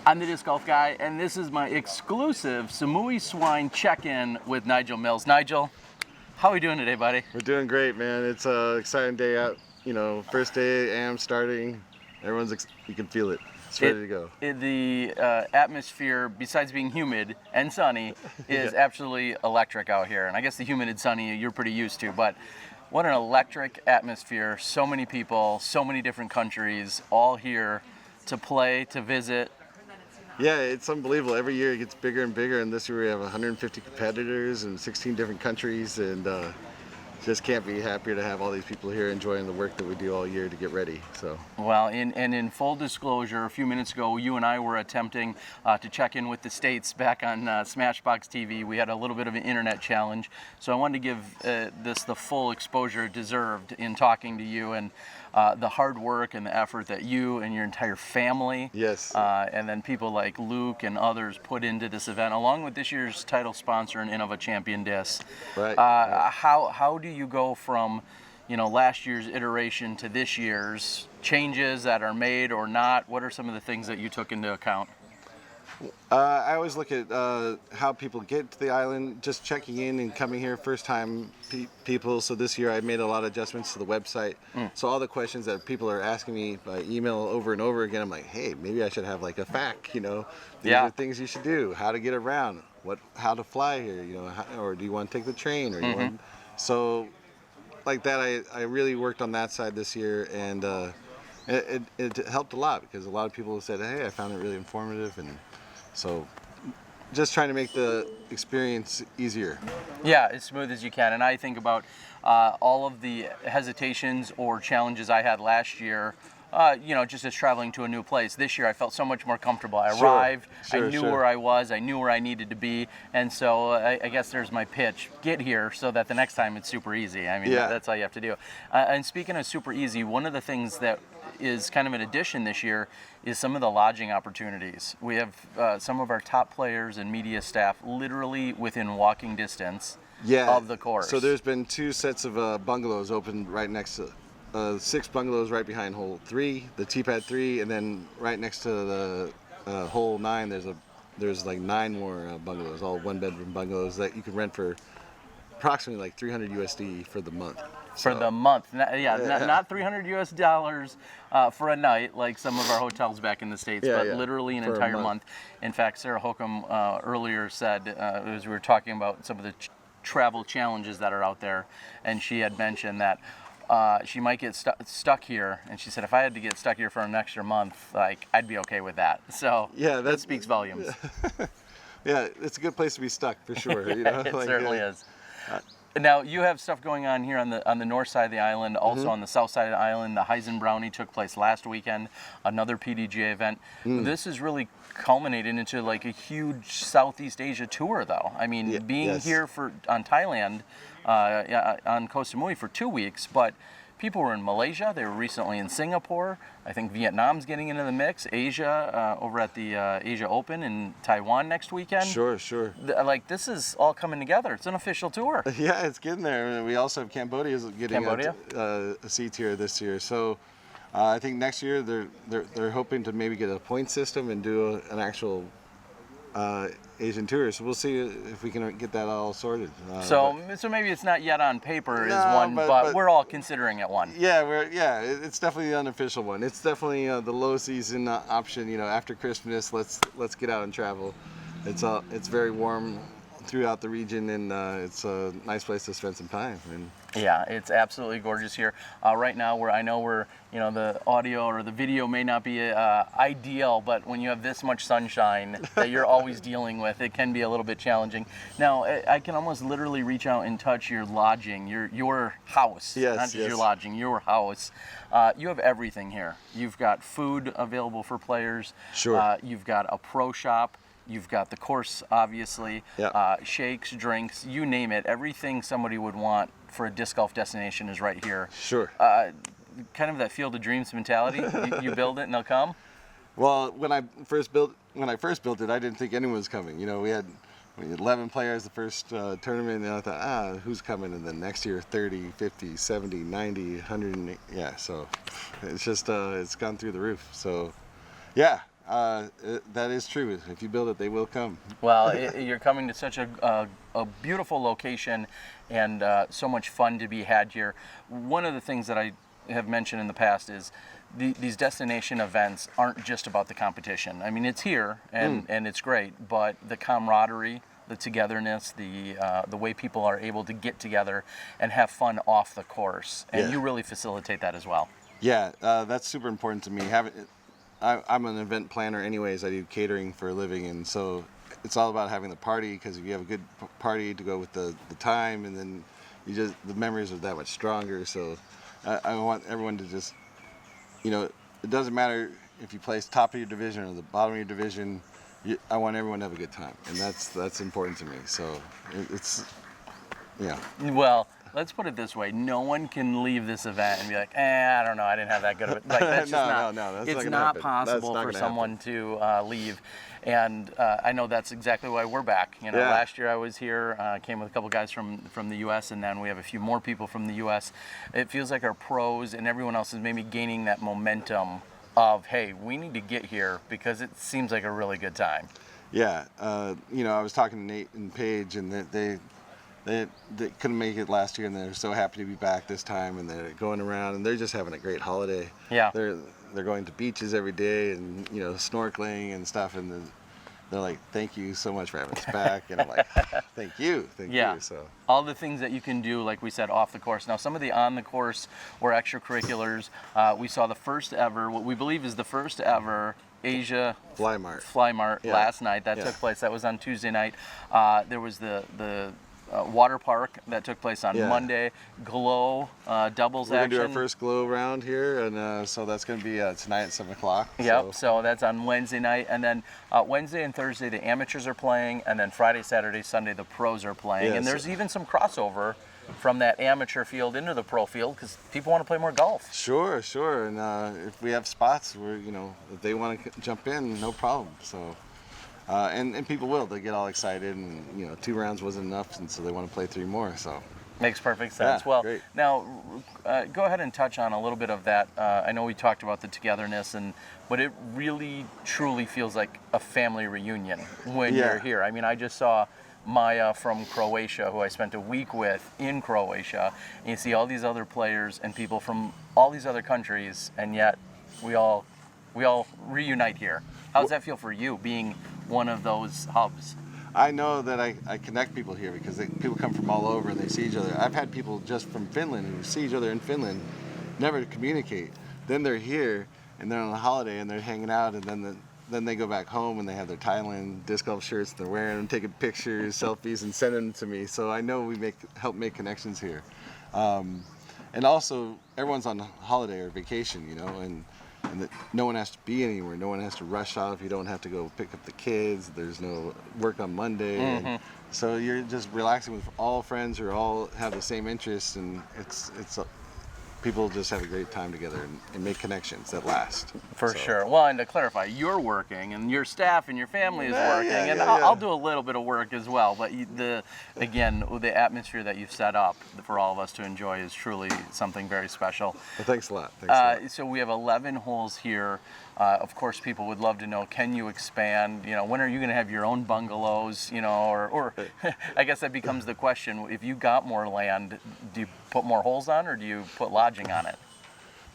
I'm the Disc Golf Guy, and this is my exclusive Samui Swine check-in with Nigel Mills. Nigel, how are we doing today, buddy? We're doing great, man. It's an exciting day out. You know, first day, AM starting. You can feel it. It's ready to go. The atmosphere, besides being humid and sunny, is absolutely electric out here. And I guess the humid and sunny you're pretty used to, but what an electric atmosphere. So many people, so many different countries, all here to play, to visit. Yeah, it's unbelievable. Every year it gets bigger and bigger, and this year we have 150 competitors in 16 different countries, and just can't be happier to have all these people here enjoying the work that we do all year to get ready. So. Well, in full disclosure, a few minutes ago, you and I were attempting to check in with the States back on Smashbox TV. We had a little bit of an internet challenge, so I wanted to give this the full exposure it deserved in talking to you, and the hard work and the effort that you and your entire family, and then people like Luke and others put into this event, along with this year's title sponsor and Innova Champion Disc. Right. How do you go from, you know, last year's iteration to this year's, changes that are made or not? What are some of the things that you took into account? I always look at how people get to the island, just checking in and coming here, first time people. So this year I made a lot of adjustments to the website. So all the questions that people are asking me by email over and over again, I'm like, hey, maybe I should have like a FAQ, you know, these are things you should do, how to get around, how to fly here, you know, or do you want to take the train, or do you want, so like that, I really worked on that side this year, and it helped a lot, because a lot of people said, hey, I found it really informative, and so just trying to make the experience easier. Yeah, as smooth as you can. And I think about all of the hesitations or challenges I had last year, you know, just as traveling to a new place. This year I felt so much more comfortable. I arrived, I knew where I was, I knew where I needed to be, and so I guess there's my pitch. Get here so that the next time it's super easy. I mean, that's all you have to do. And speaking of super easy, one of the things that is kind of an addition this year is some of the lodging opportunities. We have some of our top players and media staff literally within walking distance of the course. So there's been 2 sets of bungalows opened right next to 6 bungalows right behind hole 3, the T-pad 3, and then right next to the hole 9 there's like 9 more bungalows, all 1-bedroom bungalows that you can rent for approximately like $300 USD for the month. For the month, not $300 US for a night like some of our hotels back in the States, but literally an entire month. In fact, Sarah Holcomb earlier said, as we were talking about some of the travel challenges that are out there, and she had mentioned that she might get stuck here, and she said, if I had to get stuck here for an extra month, like, I'd be okay with that. So that speaks volumes. Yeah, it's a good place to be stuck for sure. You know? It certainly is. Now, you have stuff going on here on the north side of the island, also on the south side of the island. The Heisen Brownie took place last weekend, another PDGA event. This is really culminated into like a huge Southeast Asia tour, though. I mean, being here on Thailand, on Koh Samui for 2 weeks, but people were in Malaysia, they were recently in Singapore, I think Vietnam's getting into the mix, Asia, over at the Asia Open in Taiwan next weekend. Sure. Like, this is all coming together. It's an official tour. Yeah, it's getting there. We also have Cambodia getting a C tier this year. So I think next year they're hoping to maybe get a point system and do an actual Asian tour. So we'll see if we can get that all sorted. So maybe it's not yet on paper as one, but we're all considering it one. Yeah, it's definitely the unofficial one. It's definitely the low season option. You know, after Christmas, let's get out and travel. It's very warm throughout the region, and it's a nice place to spend some time. And yeah, it's absolutely gorgeous here. Right now, you know, the audio or the video may not be ideal, but when you have this much sunshine that you're always dealing with, it can be a little bit challenging. Now, I can almost literally reach out and touch your lodging, your house, not just your lodging, your house. You have everything here. You've got food available for players. Sure. You've got a pro shop. You've got the course, obviously, shakes, drinks, you name it. Everything somebody would want for a disc golf destination is right here. Sure. Kind of that Field of Dreams mentality. You build it and they'll come. Well, when I first built it, I didn't think anyone was coming. You know, we had 11 players the first tournament, and I thought, who's coming? And then next year, 30, 50, 70, 90, 100, so it's just, it's gone through the roof. So, yeah, that is true. If you build it, they will come. Well, you're coming to such a beautiful location, and so much fun to be had here. One of the things that I have mentioned in the past is these destination events aren't just about the competition. I mean, it's here, and it's great, but the camaraderie, the togetherness, the way people are able to get together and have fun off the course, and you really facilitate that as well. Yeah, that's super important to me. I'm an event planner anyways. I do catering for a living, and so it's all about having the party, because if you have a good party to go with the time, and then the memories are that much stronger. So I want everyone to just, it doesn't matter if you place top of your division or the bottom of your division. I want everyone to have a good time, and that's important to me. So it's, yeah. Well, let's put it this way: no one can leave this event and be like, I don't know, I didn't have that good of it. Like, that's just no, that's it's not, not possible for someone to leave. And I know that's exactly why we're back. Last year I was here, came with a couple guys from the U.S., and then we have a few more people from the U.S. It feels like our pros and everyone else is maybe gaining that momentum of, hey, we need to get here because it seems like a really good time. Yeah, I was talking to Nate and Paige, and they couldn't make it last year, and they're so happy to be back this time, and they're going around, and they're just having a great holiday. Yeah. They're going to beaches every day, and snorkeling and stuff, and they're like, thank you so much for having us back. And I'm like, thank you. So all the things that you can do, like we said, off the course. Now, some of the on the course or extracurriculars, we saw the first ever, what we believe is the first ever Asia Fly Mart last night. That took place. That was on Tuesday night. There was the water park that took place on Monday. Glow doubles We're action. We're going to do our first glow round here, and so that's going to be tonight at 7 o'clock. Yep, so that's on Wednesday night. And then Wednesday and Thursday, the amateurs are playing. And then Friday, Saturday, Sunday, the pros are playing. And there's even some crossover from that amateur field into the pro field because people want to play more golf. Sure. And if we have spots where, if they want to jump in, no problem. So. And people will. They get all excited, and 2 rounds wasn't enough, and so they want to play 3 more. So makes perfect sense. Well, great. Now go ahead and touch on a little bit of that. I know we talked about the togetherness, but it really truly feels like a family reunion when you're here. I mean, I just saw Maya from Croatia, who I spent a week with in Croatia, and you see all these other players and people from all these other countries, and yet we all reunite here. How does that feel for you, being one of those hubs? I know that I connect people here because people come from all over and they see each other. I've had people just from Finland who see each other in Finland, never communicate. Then they're here and they're on a holiday and they're hanging out, and then they go back home and they have their Thailand disc golf shirts. They're wearing them, taking pictures, selfies, and sending them to me. So I know we help make connections here. And also, everyone's on holiday or vacation, and that no one has to be anywhere. No one has to rush off. You don't have to go pick up the kids. There's no work on Monday. And so you're just relaxing with all friends who all have the same interests, and it's people just have a great time together and make connections that last. For sure. Well, and to clarify, you're working, and your staff and your family is working, and I'll do a little bit of work as well. But the atmosphere that you've set up for all of us to enjoy is truly something very special. Well, thanks a lot. So we have 11 holes here. Of course, people would love to know, can you expand? When are you going to have your own bungalows? Or I guess that becomes the question. If you got more land, do you put more holes on, or do you put lodging on it?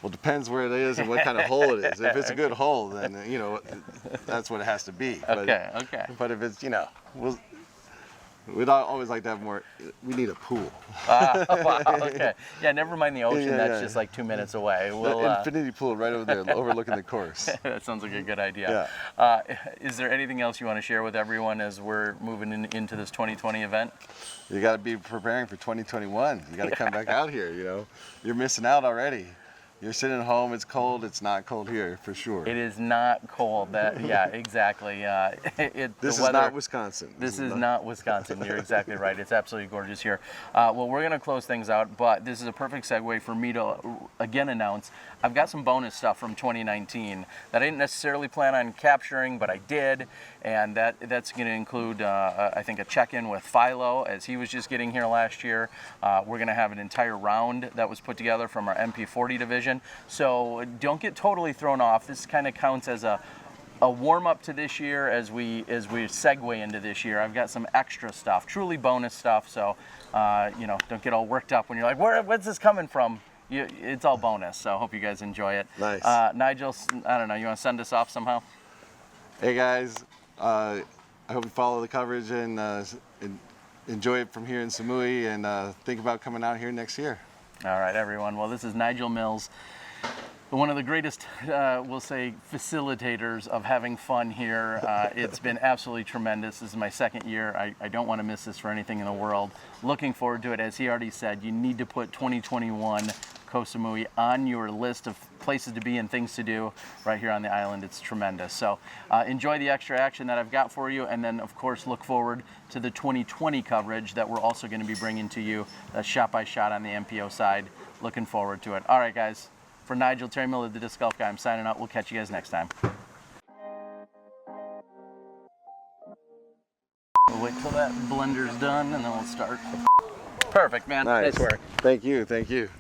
Well, it depends where it is and what kind of hole it is. If it's a good hole, then that's what it has to be. Okay. But if it's we'd always like to have more. We need a pool. Wow, okay. Yeah, never mind the ocean. That's just like 2 minutes away. The infinity pool right over there, overlooking the course. That sounds like a good idea. Yeah. Is there anything else you want to share with everyone as we're moving into this 2020 event? You got to be preparing for 2021. You got to come back out here. You're missing out already. You're sitting at home. It's cold. It's not cold here for sure. It is not cold. Exactly. This is not Wisconsin. This is not Wisconsin. You're exactly right. It's absolutely gorgeous here. Well, we're going to close things out, but this is a perfect segue for me to again announce I've got some bonus stuff from 2019 that I didn't necessarily plan on capturing, but I did, and that's going to include I think a check-in with Philo as he was just getting here last year. We're going to have an entire round that was put together from our MP40 division. So don't get totally thrown off. This kind of counts as a a warm up to this year as we segue into this year. I've got some extra stuff, truly bonus stuff. So, you know, don't get all worked up when you're like, where's this coming from? It's all bonus. So, hope you guys enjoy it. Nice. Nigel, I don't know. You want to send us off somehow? Hey guys, I hope you follow the coverage and enjoy it from here in Samui, and think about coming out here next year. All right, everyone. Well, this is Nigel Mills, one of the greatest, we'll say, facilitators of having fun here. It's been absolutely tremendous. This is my second year. I don't want to miss this for anything in the world. Looking forward to it. As he already said, you need to put 2021 Koh Samui on your list of places to be and things to do right here on the island. It's tremendous. So enjoy the extra action that I've got for you, and then of course look forward to the 2020 coverage that we're also going to be bringing to you, shot by shot on the MPO side. Looking forward to it. All right, guys. For Nigel, Terry Miller, the Disc Golf Guy, I'm signing out. We'll catch you guys next time. We'll wait till that blender's done, and then we'll start. Perfect, man. Nice. Nice work. Thank you. Thank you.